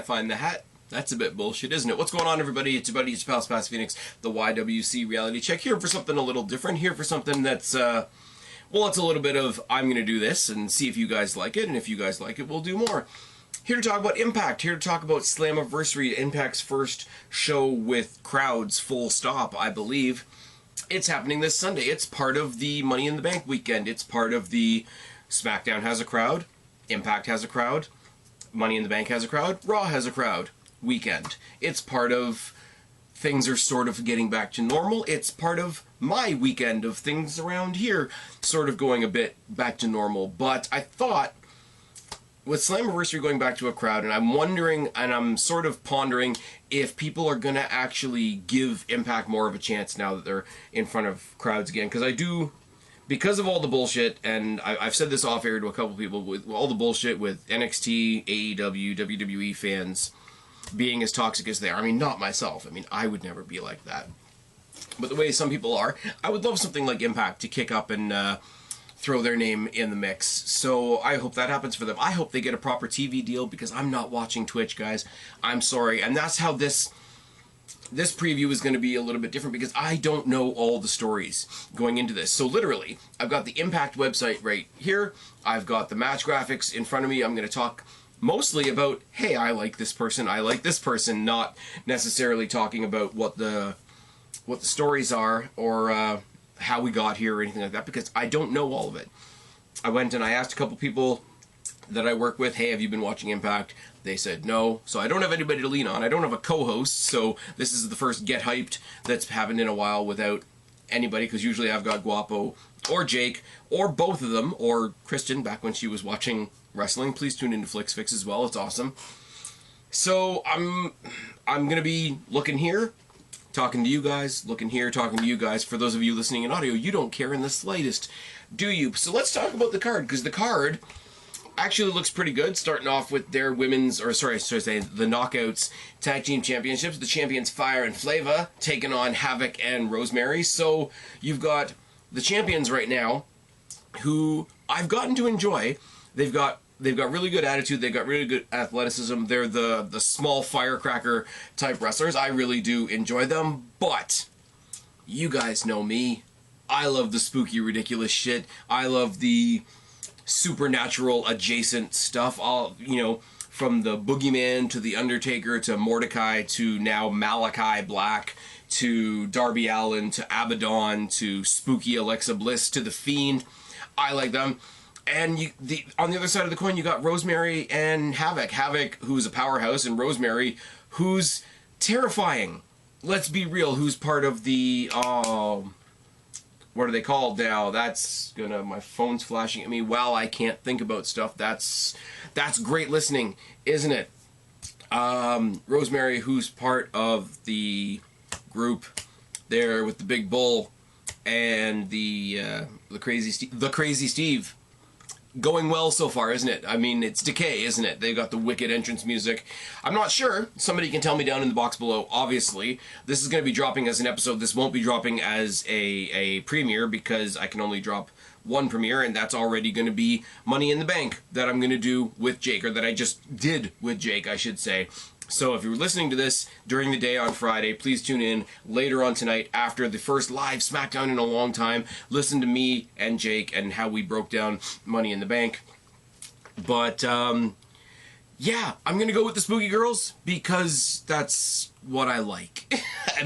find the hat. That's a bit bullshit, isn't it? What's going on, everybody? It's your buddy, it's pal Spaz Phoenix, the YWC Reality Check, here for something a little different, here for something that's, well, it's a little bit of, I'm going to do this and see if you guys like it, and if you guys like it, we'll do more. Here to talk about Impact, here to talk about Slammiversary, Impact's first show with crowds, full stop, I believe. It's happening this Sunday. It's part of the Money in the Bank weekend. It's part of the SmackDown has a crowd, Impact has a crowd, Money in the Bank has a crowd, Raw has a crowd weekend. It's part of things are sort of getting back to normal. It's part of my weekend of things around here sort of going a bit back to normal. But I thought, with Slammiversary going back to a crowd, and I'm wondering, and I'm sort of pondering if people are going to actually give Impact more of a chance now that they're in front of crowds again. Because I do, because of all the bullshit, and I've said this off air to a couple people, with all the bullshit with NXT, AEW, WWE fans being as toxic as they are. I mean, not myself. I mean, I would never be like that. But the way some people are, I would love something like Impact to kick up and throw their name in the mix. So I hope that happens for them. I hope they get a proper TV deal, because I'm not watching Twitch, guys. I'm sorry. And that's how this preview is going to be a little bit different, because I don't know all the stories going into this. So literally, I've got the Impact website right here. I've got the match graphics in front of me. I'm going to talk mostly about, hey, I like this person, I like this person, not necessarily talking about what the stories are, or how we got here or anything like that, because I don't know all of it. I went and I asked a couple people that I work with, hey, have you been watching Impact? They said no, so I don't have anybody to lean on. I don't have a co-host, so this is the first Get Hyped that's happened in a while without anybody, because usually I've got Guapo or Jake, or both of them, or Kristen, back when she was watching wrestling. Please tune into FlixFix as well, it's awesome. So I'm gonna be looking here, talking to you guys, looking here, talking to you guys. For those of you listening in audio, you don't care in the slightest, do you? So let's talk about the card, because the card actually looks pretty good, starting off with their women's, or sorry, the Knockouts Tag Team Championships. The champions Fire and Flava taking on Havoc and Rosemary. So you've got the champions right now, who I've gotten to enjoy. They've got really good attitude. They've got really good athleticism. They're the small firecracker type wrestlers. I really do enjoy them. But you guys know me. I love the spooky, ridiculous shit. I love the supernatural adjacent stuff. All, you know, from the Boogeyman to the Undertaker to Mordecai to now Malachi Black to Darby Allin to Abaddon to spooky Alexa Bliss to The Fiend. I like them. And on the other side of the coin, you got Rosemary and Havoc. Havoc, who's a powerhouse, and Rosemary, who's terrifying. Let's be real, who's part of the, what are they called now? That's gonna, my phone's flashing at me while I can't think about stuff. That's great listening, isn't it? Rosemary, who's part of the group there with the big bull and the crazy Steve. Going well so far, isn't it? I mean, it's Decay, isn't it? They've got the wicked entrance music. I'm not sure. Somebody can tell me down in the box below. Obviously, this is going to be dropping as an episode. This won't be dropping as a premiere, because I can only drop one premiere, and that's already going to be Money in the Bank that I'm going to do with Jake, or that I just did with Jake, I should say. So if you're listening to this during the day on Friday, please tune in later on tonight after the first live SmackDown in a long time. Listen to me and Jake and how we broke down Money in the Bank. But, yeah, I'm going to go with the Spooky Girls, because that's what I like.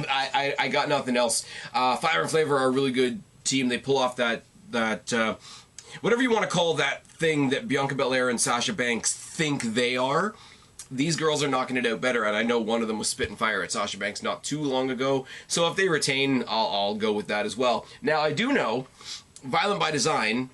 I got nothing else. Fire and Flavor are a really good team. They pull off that whatever you want to call that thing that Bianca Belair and Sasha Banks think they are. These girls are knocking it out better, and I know one of them was spitting fire at Sasha Banks not too long ago, so if they retain, I'll go with that as well. Now, I do know Violent by Design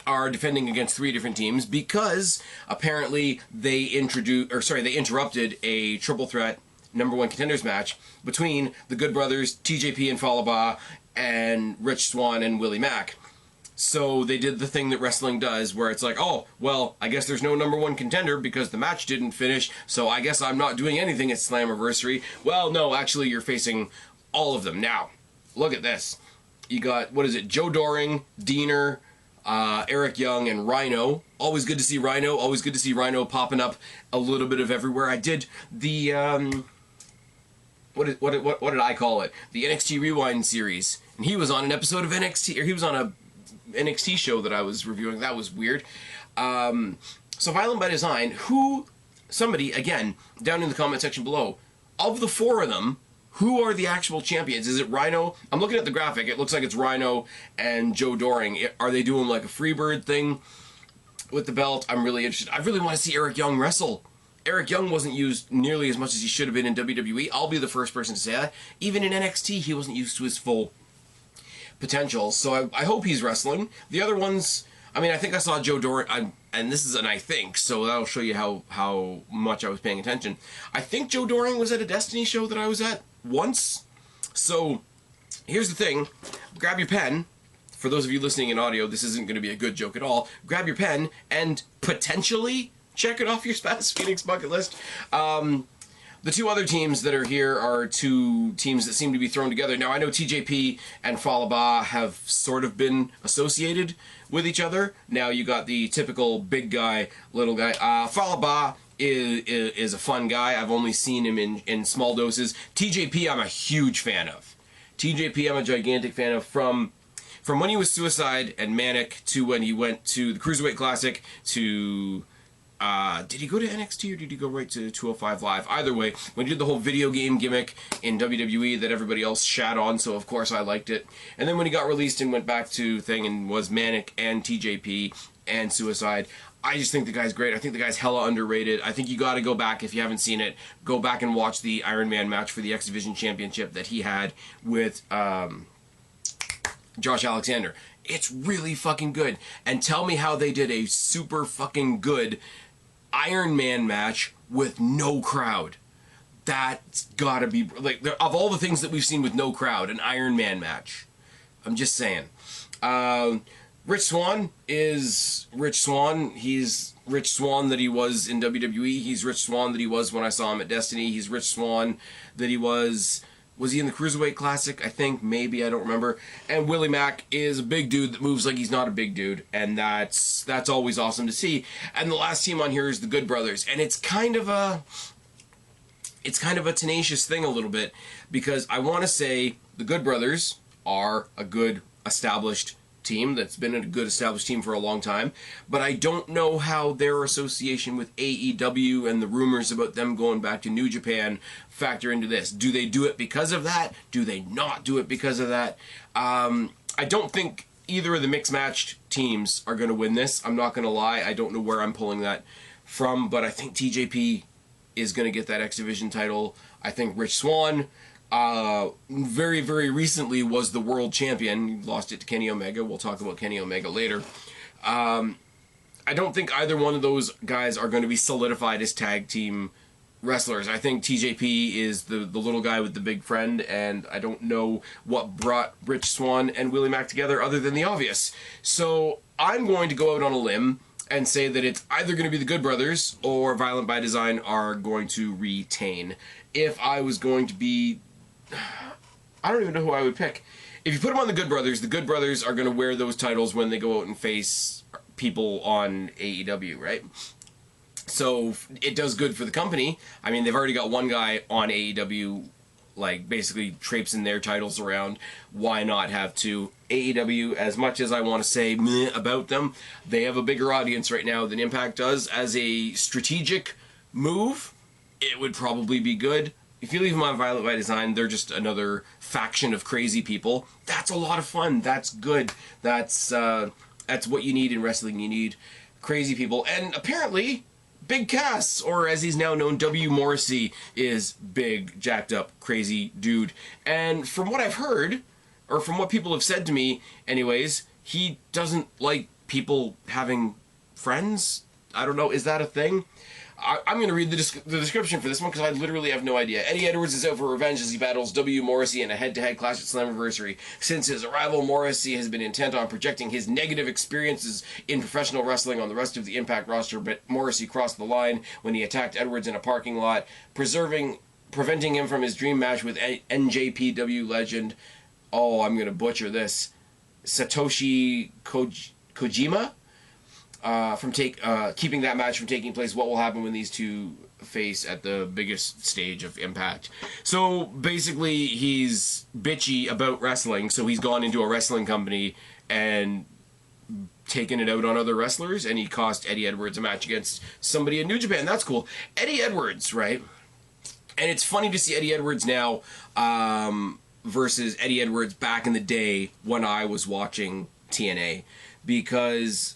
are defending against 3 different teams, because apparently they interrupted a triple threat #1 contenders match between the Good Brothers, TJP and Falaba, and Rich Swann and Willie Mack. So they did the thing that wrestling does, where it's like, oh, well, I guess there's no #1 contender because the match didn't finish, so I guess I'm not doing anything at Slammiversary. Well, no, actually, you're facing all of them. Now, look at this. You got, what is it, Joe Doring, Diener, Eric Young and Rhino. Always good to see Rhino. Always good to see Rhino popping up a little bit of everywhere. I did the what did I call it? The NXT Rewind series, and he was on an episode of NXT, or he was on a NXT show that I was reviewing. That was weird. So Violent by Design, somebody, again, down in the comment section below, of the four of them, who are the actual champions? Is it Rhino? I'm looking at the graphic. It looks like it's Rhino and Joe Doring. Are they doing like a Freebird thing with the belt? I'm really interested. I really want to see Eric Young wrestle. Eric Young wasn't used nearly as much as he should have been in WWE. I'll be the first person to say that. Even in NXT, he wasn't used to his full potential. So I hope he's wrestling. The other ones, I mean, I think I saw Joe Doring, and this is an I think, so that'll show you how much I was paying attention. I think Joe Doring was at a Destiny show that I was at once. So here's the thing. Grab your pen. For those of you listening in audio, this isn't going to be a good joke at all. Grab your pen and potentially check it off your Spaz Phoenix bucket list. The two other teams that are here are two teams that seem to be thrown together. Now, I know TJP and Falaba have sort of been associated with each other. Now, you got the typical big guy, little guy. Falaba is a fun guy. I've only seen him in small doses. TJP, I'm a huge fan of. TJP, I'm a gigantic fan of. From when he was Suicide and Manic to when he went to the Cruiserweight Classic to... did he go to NXT or did he go right to 205 Live? Either way, when he did the whole video game gimmick in WWE that everybody else shat on, so of course I liked it. And then when he got released and went back to thing and was Manic and TJP and Suicide, I just think the guy's great. I think the guy's hella underrated. I think you got to go back, if you haven't seen it, go back and watch the Iron Man match for the X Division Championship that he had with Josh Alexander. It's really fucking good. And tell me how they did a super fucking good Iron Man match with no crowd. That's gotta be, like, of all the things that we've seen with no crowd, an Iron Man match. I'm just saying. Rich Swann is Rich Swann. He's Rich Swann that he was in WWE. He's Rich Swann that he was when I saw him at Destiny. He's Rich Swann that he was he in the Cruiserweight Classic? I think, maybe, I don't remember. And Willie Mack is a big dude that moves like he's not a big dude, and that's always awesome to see. And the last team on here is the Good Brothers, and it's kind of a tenacious thing a little bit, because I want to say the Good Brothers are a good established team that's been a good established team for a long time, but I don't know how their association with AEW and the rumors about them going back to New Japan factor into this. Do they do it because of that? Do they not do it because of that? I don't think either of the mixed matched teams are going to win this. I'm not going to lie. I don't know where I'm pulling that from, but I think TJP is going to get that X Division title. I think Rich Swann very, very recently was the world champion. He lost it to Kenny Omega. We'll talk about Kenny Omega later. I don't think either one of those guys are going to be solidified as tag team wrestlers. I think TJP is the little guy with the big friend, and I don't know what brought Rich Swann and Willie Mack together other than the obvious. So I'm going to go out on a limb and say that it's either going to be the Good Brothers or Violent by Design are going to retain. If I was going to be... I don't even know who I would pick. If you put them on the Good Brothers are going to wear those titles when they go out and face people on AEW, right? So it does good for the company. I mean, they've already got one guy on AEW, like, basically traipsing their titles around. Why not have two? AEW, as much as I want to say meh about them, they have a bigger audience right now than Impact does. As a strategic move, it would probably be good. If you leave them on Violent by Design, they're just another faction of crazy people. That's a lot of fun. That's good. That's what you need in wrestling. You need crazy people. And apparently, Big Cass, or as he's now known, W. Morrissey, is big, jacked up, crazy dude. And from what I've heard, or from what people have said to me anyways, he doesn't like people having friends. I don't know, is that a thing? I'm going to read the description for this one because I literally have no idea. Eddie Edwards is out for revenge as he battles W. Morrissey in a head-to-head clash at Slammiversary. Since his arrival, Morrissey has been intent on projecting his negative experiences in professional wrestling on the rest of the Impact roster, but Morrissey crossed the line when he attacked Edwards in a parking lot, preventing him from his dream match with NJPW legend, oh, I'm going to butcher this, Satoshi Kojima from keeping that match from taking place. What will happen when these two face at the biggest stage of Impact? So basically, he's bitchy about wrestling, so he's gone into a wrestling company and taken it out on other wrestlers, and he cost Eddie Edwards a match against somebody in New Japan. That's cool. Eddie Edwards, right? And it's funny to see Eddie Edwards now versus Eddie Edwards back in the day when I was watching TNA, because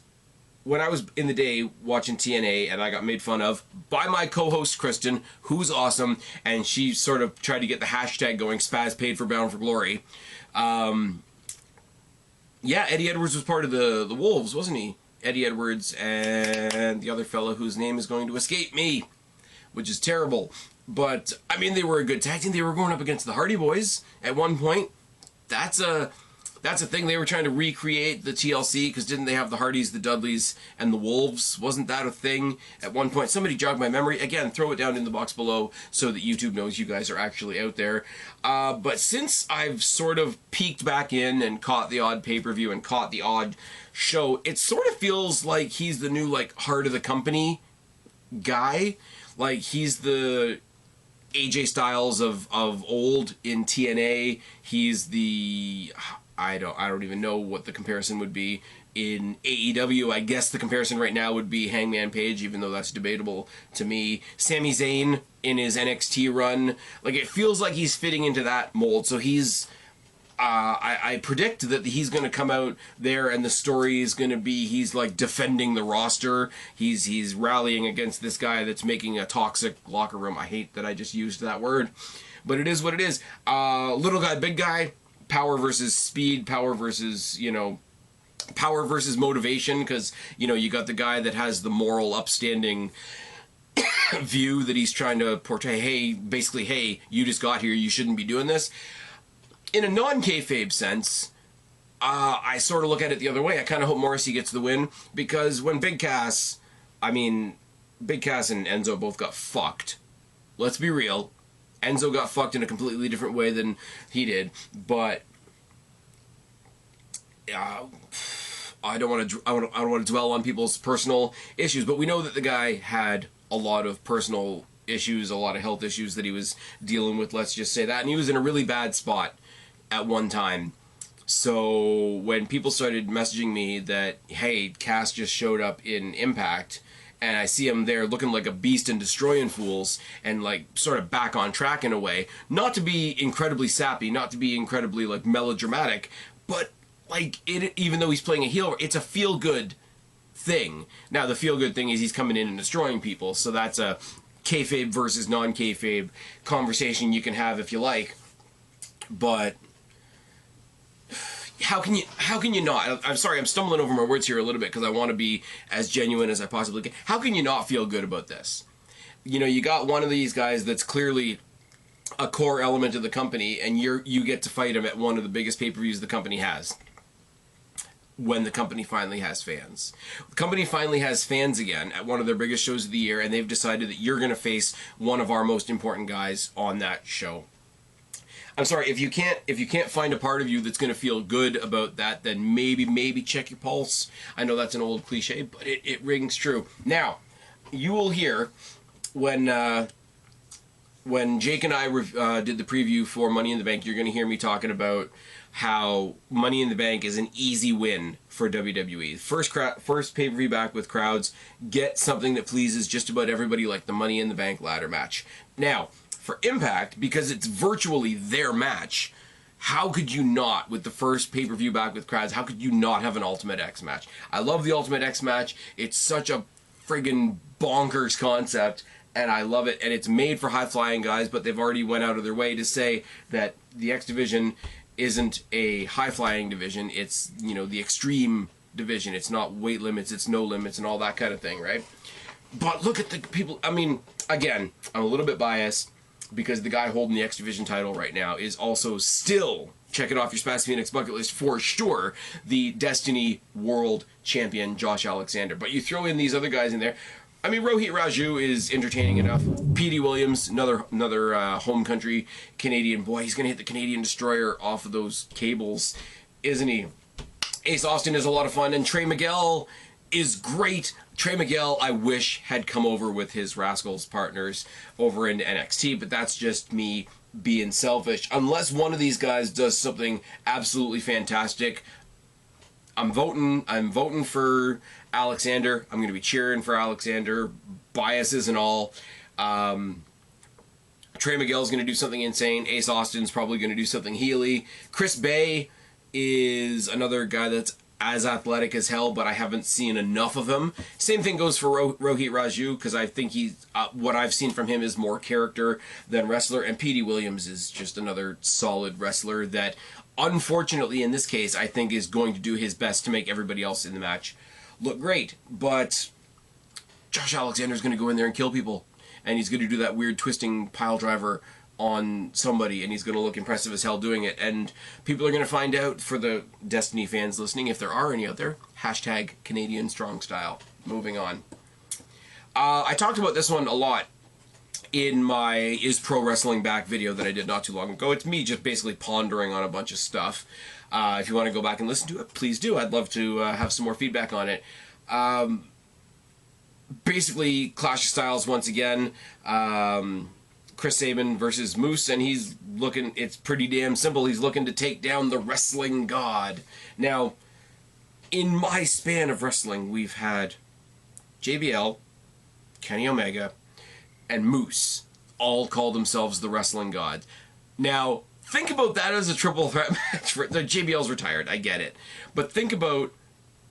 when I was in the day watching TNA and I got made fun of by my co-host Kristen, who's awesome, and she sort of tried to get the hashtag going, Spaz paid for Bound for Glory. Yeah, Eddie Edwards was part of the Wolves, wasn't he? Eddie Edwards and the other fella whose name is going to escape me, which is terrible. But, I mean, they were a good tag team. They were going up against the Hardy Boys at one point. That's a thing. They were trying to recreate the TLC, because didn't they have the Hardys, the Dudleys, and the Wolves? Wasn't that a thing at one point? Somebody jog my memory. Again, throw it down in the box below so that YouTube knows you guys are actually out there. But since I've sort of peeked back in and caught the odd pay-per-view and caught the odd show, it sort of feels like he's the new, like, heart of the company guy. Like, he's the AJ Styles of old in TNA. He's the... I don't even know what the comparison would be in AEW. I guess the comparison right now would be Hangman Page, even though that's debatable to me. Sami Zayn in his NXT run. Like, it feels like he's fitting into that mold. So he's... I predict that he's going to come out there and the story is going to be he's like defending the roster. He's rallying against this guy that's making a toxic locker room. I hate that I just used that word, but it is what it is. Little guy, big guy, power versus speed, power versus, power versus motivation, because, you got the guy that has the moral, upstanding view that he's trying to portray. Hey, you just got here, you shouldn't be doing this. In a non-kayfabe sense, I sort of look at it the other way. I kind of hope Morrissey gets the win, because when Big Cass and Enzo both got fucked. Let's be real. Enzo got fucked in a completely different way than he did, but I don't want to dwell on people's personal issues, but we know that the guy had a lot of personal issues, a lot of health issues that he was dealing with, let's just say that, and he was in a really bad spot at one time. So when people started messaging me that, hey, Cass just showed up in Impact, and I see him there looking like a beast and destroying fools, and like sort of back on track in a way, not to be incredibly sappy, not to be incredibly like melodramatic, but like even though he's playing a heel, it's a feel-good thing. Now the feel-good thing is he's coming in and destroying people, so that's a kayfabe versus non-kayfabe conversation you can have if you like, but how can you not? I'm sorry, I'm stumbling over my words here a little bit because I want to be as genuine as I possibly can. How can you not feel good about this? You got one of these guys that's clearly a core element of the company, and you get to fight him at one of the biggest pay-per-views the company has. When the company finally has fans. The company finally has fans again at one of their biggest shows of the year, and they've decided that you're going to face one of our most important guys on that show. I'm sorry, if you can't find a part of you that's going to feel good about that, then maybe check your pulse. I know that's an old cliche, but it rings true. Now, you will hear when Jake and I did the preview for Money in the Bank, you're going to hear me talking about how Money in the Bank is an easy win for WWE. First pay-per-view back with crowds, get something that pleases just about everybody, like the Money in the Bank ladder match. Now, for Impact, because it's virtually their match, how could you not, with the first pay-per-view back with crowds, how could you not have an Ultimate X match? I love the Ultimate X match. It's such a friggin' bonkers concept, and I love it, and it's made for high-flying guys, but they've already went out of their way to say that the X division isn't a high-flying division. It's, the extreme division. It's not weight limits, it's no limits, and all that kind of thing, right? But look at the people. I mean, again, I'm a little bit biased, because the guy holding the X Division title right now is also still, check it off your Spaz Phoenix bucket list for sure, the Destiny World Champion, Josh Alexander. But you throw in these other guys in there. I mean, Rohit Raju is entertaining enough. Petey Williams, another home country Canadian boy. He's going to hit the Canadian Destroyer off of those cables, isn't he? Ace Austin is a lot of fun, and Trey Miguel is great. Trey Miguel, I wish, had come over with his Rascals partners over in NXT, but that's just me being selfish. Unless one of these guys does something absolutely fantastic, I'm voting for Alexander. I'm going to be cheering for Alexander, biases and all. Trey Miguel's going to do something insane. Ace Austin's probably going to do something heely. Chris Bay is another guy that's as athletic as hell, but I haven't seen enough of him. Same thing goes for Rohit Raju, because I think he's what I've seen from him is more character than wrestler. And Petey Williams is just another solid wrestler that, unfortunately, in this case, I think is going to do his best to make everybody else in the match look great. But Josh Alexander's going to go in there and kill people, and he's going to do that weird twisting pile driver on somebody, and he's going to look impressive as hell doing it. And people are going to find out, for the Destiny fans listening, if there are any out there, hashtag Canadian Strong Style. Moving on. I talked about this one a lot in my Is Pro Wrestling Back video that I did not too long ago. It's me just basically pondering on a bunch of stuff. If you want to go back and listen to it, please do. I'd love to have some more feedback on it. Basically, Clash of Styles once again. Chris Sabin versus Moose, and he's looking, it's pretty damn simple. He's looking to take down the wrestling god. Now, in my span of wrestling, we've had JBL, Kenny Omega, and Moose all call themselves the wrestling god. Now, think about that as a triple threat match. The JBL's retired, I get it. But think about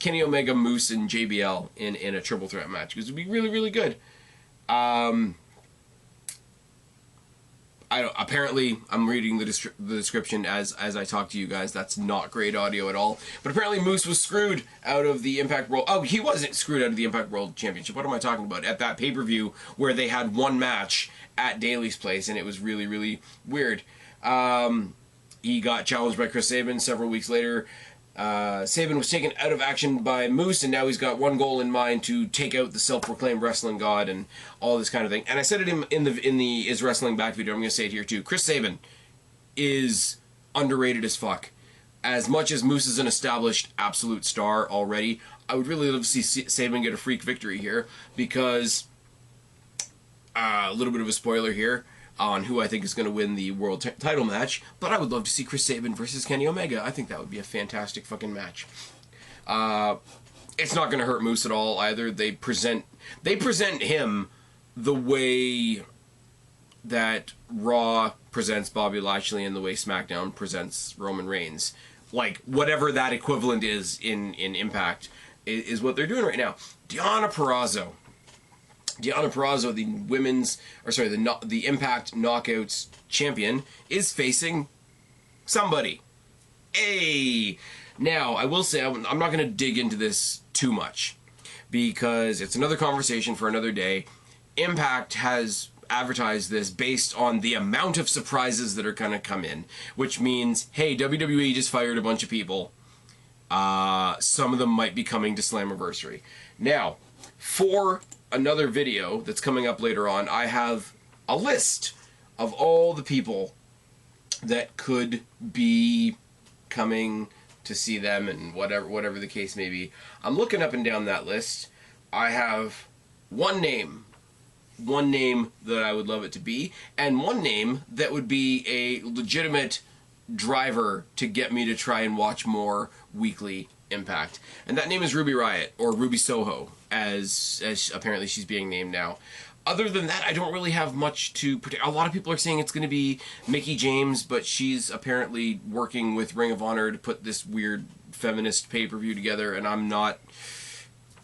Kenny Omega, Moose, and JBL in a triple threat match, because it would be really, really good. Apparently, I'm reading the description as I talk to you guys. That's not great audio at all. But apparently Moose was screwed out of the Impact World... Oh, he wasn't screwed out of the Impact World Championship. What am I talking about? At that pay-per-view where they had one match at Daly's place, and it was really, really weird. He got challenged by Chris Sabin several weeks later. Sabin was taken out of action by Moose, and now he's got one goal in mind: to take out the self-proclaimed wrestling god and all this kind of thing. And I said it in the Is Wrestling Back video. I'm going to say it here too. Chris Sabin is underrated as fuck. As much as Moose is an established absolute star already, I would really love to see Sabin get a freak victory here, because a little bit of a spoiler here on who I think is going to win the world title match, but I would love to see Chris Sabin versus Kenny Omega. I think that would be a fantastic fucking match. It's not going to hurt Moose at all either. They present him the way that Raw presents Bobby Lashley and the way SmackDown presents Roman Reigns. Like, whatever that equivalent is in Impact is what they're doing right now. Deonna Purrazzo, the Impact Knockouts champion, is facing somebody. Hey! Now, I will say, I'm not going to dig into this too much, because it's another conversation for another day. Impact has advertised this based on the amount of surprises that are going to come in, which means, hey, WWE just fired a bunch of people. Some of them might be coming to Slammiversary. Now, for another video that's coming up later on, I have a list of all the people that could be coming to see them, and whatever the case may be. I'm looking up and down that list. I have one name that I would love it to be, and one name that would be a legitimate driver to get me to try and watch more weekly Impact. And that name is Ruby Riott, or Ruby Soho, as apparently she's being named now. Other than that, I don't really have much to predict. A lot of people are saying it's going to be Mickie James, but she's apparently working with Ring of Honor to put this weird feminist pay-per-view together, and I'm not...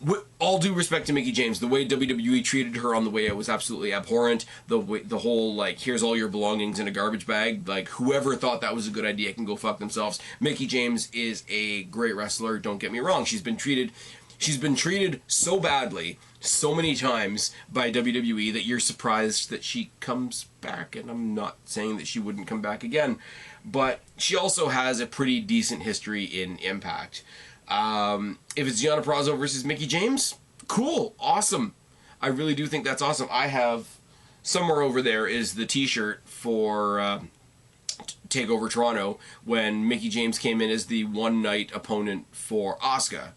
With all due respect to Mickie James, the way WWE treated her on the way out was absolutely abhorrent. The whole, like, here's all your belongings in a garbage bag. Like, whoever thought that was a good idea can go fuck themselves. Mickie James is a great wrestler, don't get me wrong. She's been treated so badly so many times by WWE that you're surprised that she comes back. And I'm not saying that she wouldn't come back again, but she also has a pretty decent history in Impact. If it's Deonna Purrazzo versus Mickie James, cool, awesome. I really do think that's awesome. I have, somewhere over there is the t-shirt for TakeOver Toronto when Mickie James came in as the one-night opponent for Asuka.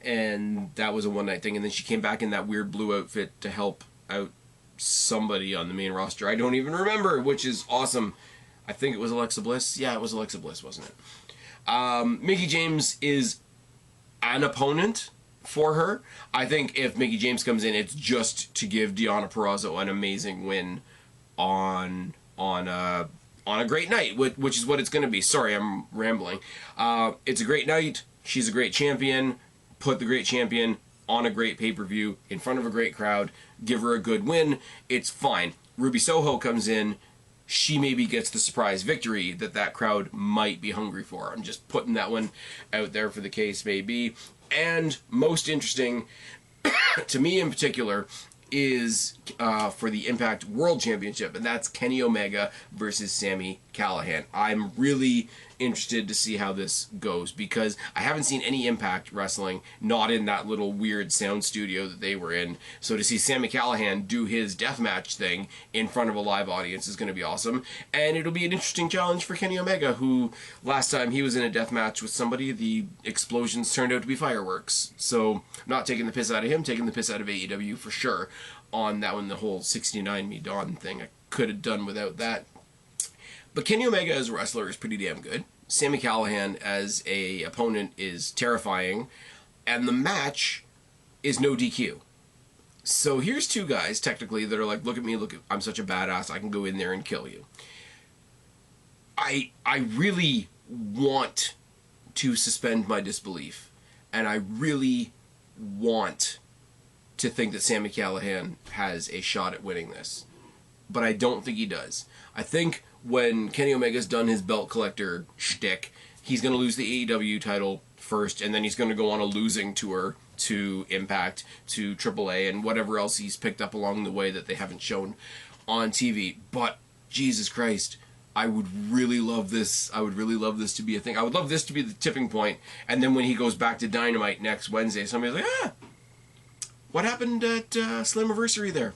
And that was a one-night thing. And then she came back in that weird blue outfit to help out somebody on the main roster. I don't even remember, which is awesome. I think it was Alexa Bliss. Yeah, it was Alexa Bliss, wasn't it? Mickie James is an opponent for her. I think if Mickie James comes in, it's just to give Deonna Purrazzo an amazing win on a great night, which is what it's going to be. Sorry, I'm rambling. It's a great night. She's a great champion. Put the great champion on a great pay-per-view in front of a great crowd. Give her a good win. It's fine. Ruby Soho comes in. She maybe gets the surprise victory that crowd might be hungry for. I'm just putting that one out there for the case may be. And most interesting, to me in particular, is for the Impact World Championship, and that's Kenny Omega versus Sami Callihan. I'm really interested to see how this goes because I haven't seen any Impact wrestling, not in that little weird sound studio that they were in. So to see Sami Callihan do his deathmatch thing in front of a live audience is going to be awesome. And it'll be an interesting challenge for Kenny Omega, who last time he was in a deathmatch with somebody, the explosions turned out to be fireworks. So not taking the piss out of him, taking the piss out of AEW for sure on that one, the whole 69 Me Dawn thing. I could have done without that. But Kenny Omega as a wrestler is pretty damn good. Sami Callihan as a opponent is terrifying. And the match is no DQ. So here's two guys, technically, that are like, look at me, I'm such a badass, I can go in there and kill you. I really want to suspend my disbelief. And I really want to think that Sami Callihan has a shot at winning this. But I don't think he does. I think when Kenny Omega's done his belt collector shtick, he's going to lose the AEW title first, and then he's going to go on a losing tour to Impact, to AAA, and whatever else he's picked up along the way that they haven't shown on TV. But, Jesus Christ, I would really love this. I would really love this to be a thing. I would love this to be the tipping point, and then when he goes back to Dynamite next Wednesday, somebody's like, what happened at Slammiversary there?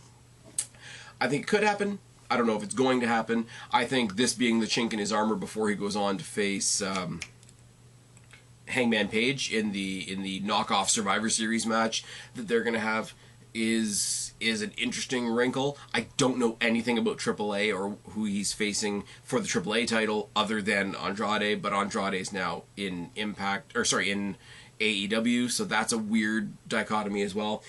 I think it could happen. I don't know if it's going to happen. I think this being the chink in his armor before he goes on to face Hangman Page in the knockoff Survivor Series match that they're going to have is an interesting wrinkle. I don't know anything about AAA or who he's facing for the AAA title other than Andrade, but Andrade's now in in AEW, so that's a weird dichotomy as well.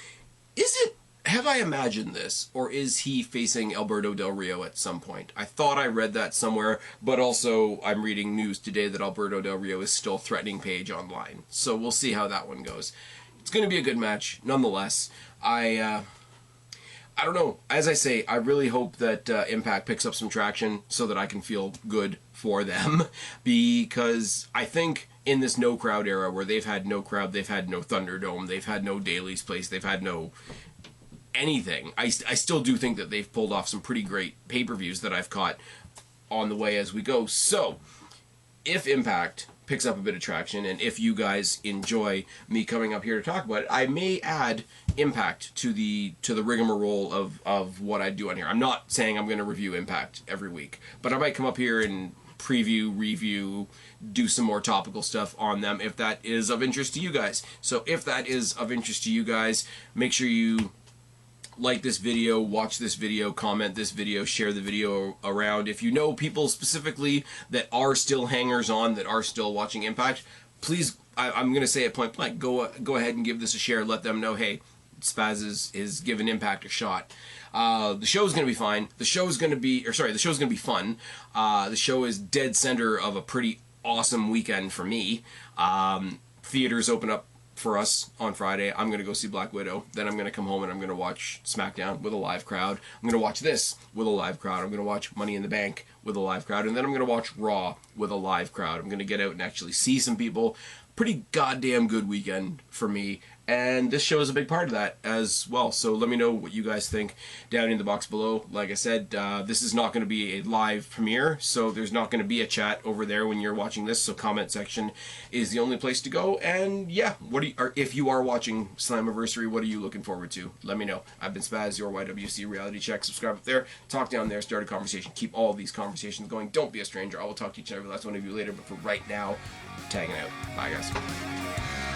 Have I imagined this, or is he facing Alberto Del Rio at some point? I thought I read that somewhere, but also I'm reading news today that Alberto Del Rio is still threatening Page online. So we'll see how that one goes. It's going to be a good match, nonetheless. I don't know. As I say, I really hope that Impact picks up some traction so that I can feel good for them, because I think in this no crowd era where they've had no crowd, they've had no Thunderdome, they've had no Daily's Place, they've had no anything. I still do think that they've pulled off some pretty great pay-per-views that I've caught on the way as we go. So, if Impact picks up a bit of traction, and if you guys enjoy me coming up here to talk about it, I may add Impact to the rigmarole of what I do on here. I'm not saying I'm going to review Impact every week, but I might come up here and preview, review, do some more topical stuff on them if that is of interest to you guys. So if that is of interest to you guys, make sure you like this video, watch this video, comment this video, share the video around. If you know people specifically that are still hangers-on, that are still watching Impact, please, I'm going to say it point blank, go ahead and give this a share. Let them know, hey, Spaz is giving Impact a shot. The show's going to be fine. The show's going to be fun. The show is dead center of a pretty awesome weekend for me. Theaters open up for us on Friday. I'm going to go see Black Widow. Then I'm going to come home and I'm going to watch SmackDown with a live crowd. I'm going to watch this with a live crowd. I'm going to watch Money in the Bank with a live crowd. And then I'm going to watch Raw with a live crowd. I'm going to get out and actually see some people. Pretty goddamn good weekend for me. And this show is a big part of that as well. So let me know what you guys think down in the box below. Like I said, this is not going to be a live premiere, so there's not going to be a chat over there when you're watching this. So comment section is the only place to go. And yeah, if you are watching Slammiversary, what are you looking forward to? Let me know. I've been Spaz, your YWC reality check. Subscribe up there, talk down there, start a conversation. Keep all of these conversations going. Don't be a stranger. I will talk to each and every last one of you later. But for right now, tagging out. Bye, guys.